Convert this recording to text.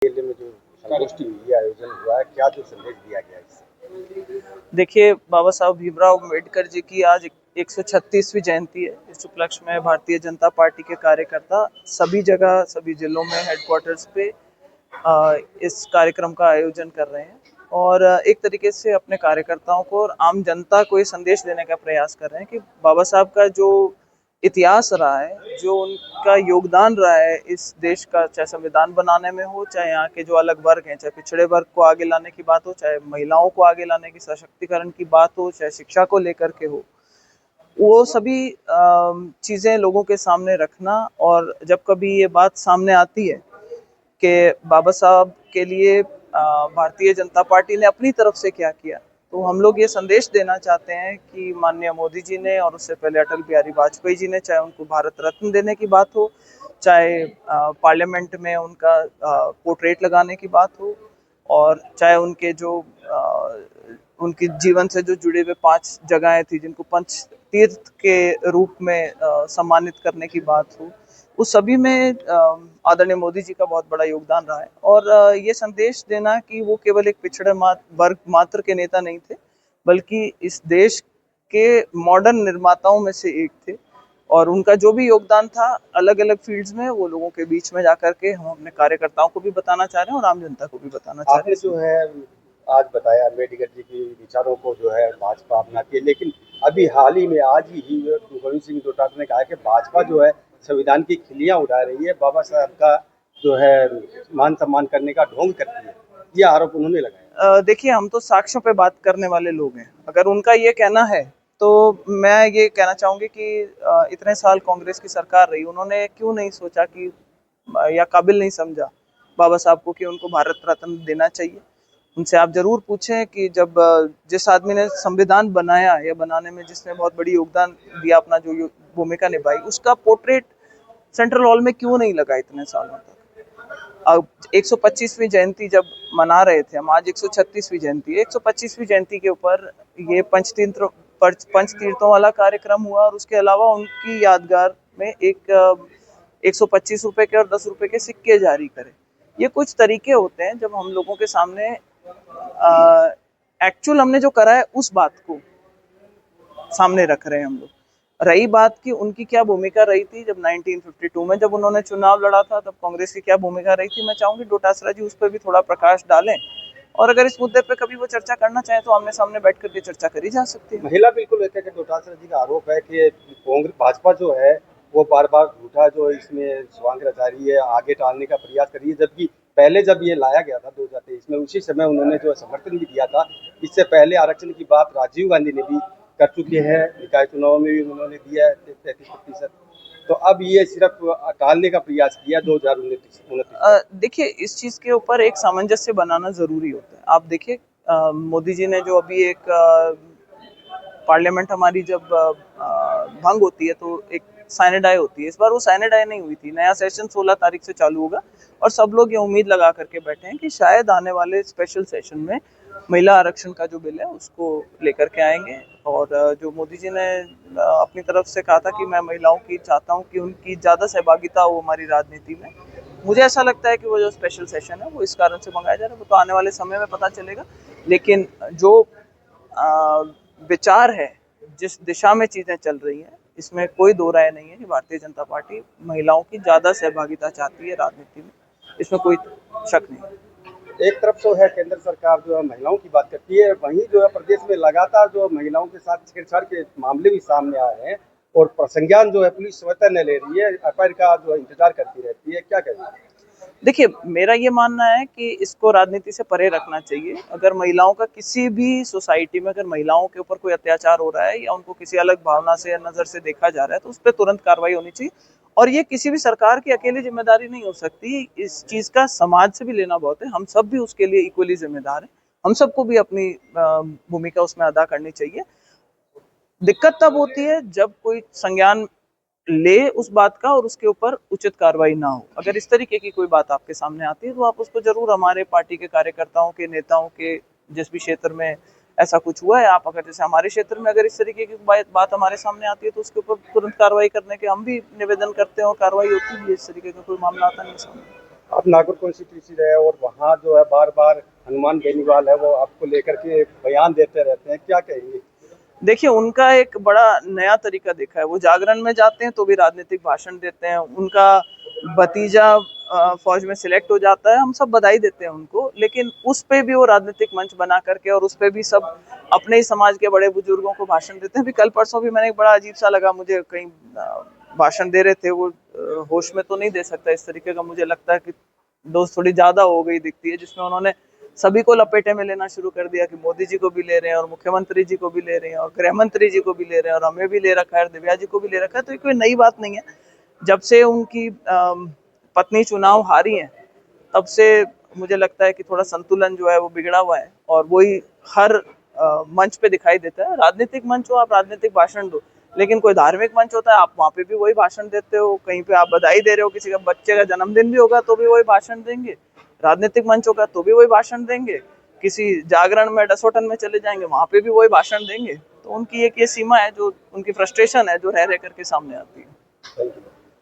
मेले में जो संगोष्ठी हुई है, आयोजन हुआ है, क्या जो संदेश दिया गया है इससे? देखिए, बाबा साहब भीमराव अम्बेडकर जी की आज 136वीं जयंती है। इस उपलक्ष्य में भारतीय जनता पार्टी के कार्यकर्ता सभी जगह, सभी जिलों में हेडक्वार्टर्स पे इस कार्यक्रम का आयोजन कर रहे हैं और एक तरीके से अपने कार्यकर्ताओं को और आम जनता को ये संदेश देने का प्रयास कर रहे हैं कि बाबा साहब का जो इतिहास रहा है, जो उनका योगदान रहा है इस देश का, चाहे संविधान बनाने में हो, चाहे यहाँ के जो अलग वर्ग हैं, चाहे पिछड़े वर्ग को आगे लाने की बात हो, चाहे महिलाओं को आगे लाने की सशक्तिकरण की बात हो, चाहे शिक्षा को लेकर के हो, वो सभी चीज़ें लोगों के सामने रखना। और जब कभी ये बात सामने आती है कि बाबा साहब के लिए भारतीय जनता पार्टी ने अपनी तरफ से क्या किया, तो हम लोग ये संदेश देना चाहते हैं कि माननीय मोदी जी ने और उससे पहले अटल बिहारी वाजपेयी जी ने, चाहे उनको भारत रत्न देने की बात हो, चाहे पार्लियामेंट में उनका पोर्ट्रेट लगाने की बात हो, और चाहे उनके जो उनके जीवन से जो जुड़े हुए 5 जगहें थी जिनको पंच तीर्थ के रूप में सम्मानित करने की बात हो, उस सभी में आदरणीय मोदी जी का बहुत बड़ा योगदान रहा है। और ये संदेश देना कि वो केवल एक पिछड़े वर्ग मात्र के नेता नहीं थे, बल्कि इस देश के मॉडर्न निर्माताओं में से एक थे, और उनका जो भी योगदान था अलग अलग फील्ड्स में, वो लोगों के बीच में जाकर के हम अपने कार्यकर्ताओं को भी बताना चाह रहे हैं और आम जनता को भी बताना चाह रहे आपने जो है आज बताया अम्बेडकर जी के विचारों को जो है भाजपा अपनाती है, लेकिन अभी हाल ही में आज ही गोविंद सिंह डोटासरा ने कहा कि भाजपा जो है संविधान की खिल्लियां उड़ा रही है, बाबा साहब का जो है मान सम्मान करने का ढोंग करती है। ये आरोप उन्होंने लगाया। देखिए, हम तो साक्ष्यों पे बात करने वाले लोग हैं। अगर उनका ये कहना है तो मैं ये कहना चाहूंगी कि इतने साल कांग्रेस की सरकार रही, उन्होंने क्यों नहीं सोचा कि या काबिल नहीं समझा बाबा साहब को कि उनको भारत रत्न देना चाहिए। उनसे आप जरूर पूछें कि जब जिस आदमी ने संविधान बनाया या बनाने में जिसने बहुत बड़ी योगदान दिया, अपना जो भूमिका निभाई, उसका पोर्ट्रेट सेंट्रल हॉल में क्यों नहीं लगा इतने सालों तक। अब 125वीं जयंती जब मना रहे थे हम, आज 136वीं जयंती है, 125वीं जयंती के ऊपर ये पंच तीर्थों वाला कार्यक्रम हुआ, और उसके अलावा उनकी यादगार में एक 125 रुपए के और 10 रुपए के सिक्के जारी करे। ये कुछ तरीके होते हैं जब हम लोगों के सामने एक्चुअल हमने जो करा है उस बात को सामने रख रहे हैं हम लोग। रही बात कि उनकी क्या भूमिका रही थी जब 1952 में जब उन्होंने चुनाव लड़ा था, तब कांग्रेस की क्या भूमिका रही थी, मैं चाहूंगी डोटासरा जी उस पर भी थोड़ा प्रकाश डालें, और अगर इस मुद्दे पे कभी वो चर्चा करना चाहें तो आमने सामने बैठ करके चर्चा करी जा सकती है। महिला बिल्कुल कहते हैं कि डोटासरा जी का आरोप है कि कांग्रेस भाजपा जो है वो बार बार झूठा जो इसमें स्वांग रचा रही है, आगे टालने का प्रयास कर रही है, जबकि पहले जब ये लाया गया था 2023 में, उसी समय उन्होंने जो समर्थन भी दिया था। इससे पहले आरक्षण की बात राजीव गांधी ने भी कर चुके हैं, निकाय चुनाव में भी उन्होंने दिया है 33%। तो अब ये सिर्फ टालने का प्रयास किया 2029। देखिए, इस चीज के ऊपर एक सामंजस्य बनाना जरूरी होता है। आप देखिए, मोदी जी ने जो अभी एक पार्लियामेंट हमारी जब भंग होती है तो एक साइनेडाई होती है, इस बार वो साइनेडाई नहीं हुई थी। नया सेशन 16 तारीख से चालू होगा, और सब लोग ये उम्मीद लगा करके बैठे हैं कि शायद आने वाले स्पेशल सेशन में महिला आरक्षण का जो बिल है उसको लेकर के आएंगे। और जो मोदी जी ने अपनी तरफ से कहा था कि मैं महिलाओं की चाहता हूँ कि उनकी ज़्यादा सहभागिता हो हमारी राजनीति में, मुझे ऐसा लगता है कि वो जो स्पेशल सेशन है वो इस कारण से मंगाया जा रहा है, वो तो आने वाले समय में पता चलेगा। लेकिन जो विचार है, जिस दिशा में चीजें चल रही हैं, इसमें कोई दो राय नहीं है कि भारतीय जनता पार्टी महिलाओं की ज्यादा सहभागिता चाहती है राजनीति में, इसमें कोई शक नहीं। एक तरफ तो है केंद्र सरकार जो है महिलाओं की बात करती है, वहीं जो है प्रदेश में लगातार जो महिलाओं के साथ छेड़छाड़ के मामले भी सामने आ रहे हैं, और संज्ञान जो है पुलिस स्वतः न ले रही है, एफआईआर का जो इंतजार करती रहती है। क्या कहेंगे? देखिए, मेरा ये मानना है कि इसको राजनीति से परे रखना चाहिए। अगर महिलाओं का किसी भी सोसाइटी में अगर महिलाओं के ऊपर कोई अत्याचार हो रहा है या उनको किसी अलग भावना से या नजर से देखा जा रहा है, तो उस पर तुरंत कार्रवाई होनी चाहिए। और ये किसी भी सरकार की अकेली जिम्मेदारी नहीं हो सकती, इस चीज का समाज से भी लेना बहुत है। हम सब भी उसके लिए इक्वली जिम्मेदार हैं, हम सबको भी अपनी भूमिका उसमें अदा करनी चाहिए। दिक्कत तब होती है जब कोई संज्ञान ले उस बात का और उसके ऊपर उचित कार्रवाई ना हो। अगर इस तरीके की कोई बात आपके सामने आती है तो आप उसको जरूर हमारे पार्टी के कार्यकर्ताओं के, नेताओं के, जिस भी क्षेत्र में ऐसा कुछ हुआ है, आप अगर जैसे हमारे क्षेत्र में अगर इस तरीके की बात हमारे सामने आती है तो उसके ऊपर तुरंत कार्रवाई करने के हम भी निवेदन करते हैं और कार्रवाई होती है। इस तरीके का कोई मामला आता नहीं सामने। आप नागौर कॉन्स्टिट्यूंसी रहे और वहाँ जो है बार बार हनुमान बेनीवाल है वो आपको लेकर के बयान देते रहते हैं, क्या कहेंगे? देखिए, उनका एक बड़ा नया तरीका देखा है। वो जागरण में जाते हैं तो भी राजनीतिक भाषण देते हैं। उनका भतीजा फौज में सिलेक्ट हो जाता है, हम सब बधाई देते हैं उनको, लेकिन उस पे भी वो राजनीतिक मंच बना करके और उस पे भी सब अपने ही समाज के बड़े बुजुर्गों को भाषण देते हैं। अभी कल परसों भी मैंने एक बड़ा अजीब सा लगा मुझे, कहीं भाषण दे रहे थे वो, होश में तो नहीं दे सकता इस तरीके का, मुझे लगता है कि डोज थोड़ी ज्यादा हो गई दिखती है, जिसमें उन्होंने सभी को लपेटे में लेना शुरू कर दिया कि मोदी जी को भी ले रहे हैं और मुख्यमंत्री जी को भी ले रहे हैं और गृह मंत्री जी को भी ले रहे हैं और हमें भी ले रखा है, दिव्या जी को भी ले रखा है। तो ये कोई नई बात नहीं है। जब से उनकी पत्नी चुनाव हारी है, तब से मुझे लगता है कि थोड़ा संतुलन जो है वो बिगड़ा हुआ है और वही हर मंच पे दिखाई देता है। राजनीतिक मंच हो, आप राजनीतिक भाषण दो, लेकिन कोई धार्मिक मंच होता है, आप वहाँ पे भी वही भाषण देते हो। कहीं पे आप बधाई दे रहे हो, किसी का बच्चे का जन्मदिन भी होगा तो भी वही भाषण देंगे। राजनीतिक मंच होगा तो भी वही भाषण देंगे। किसी जागरण में डसोटन में चले जाएंगे, वहां पे भी वही भाषण देंगे। तो उनकी एक ये सीमा है, जो उनकी फ्रस्ट्रेशन है, जो रह रह करके सामने आती है। Thank you.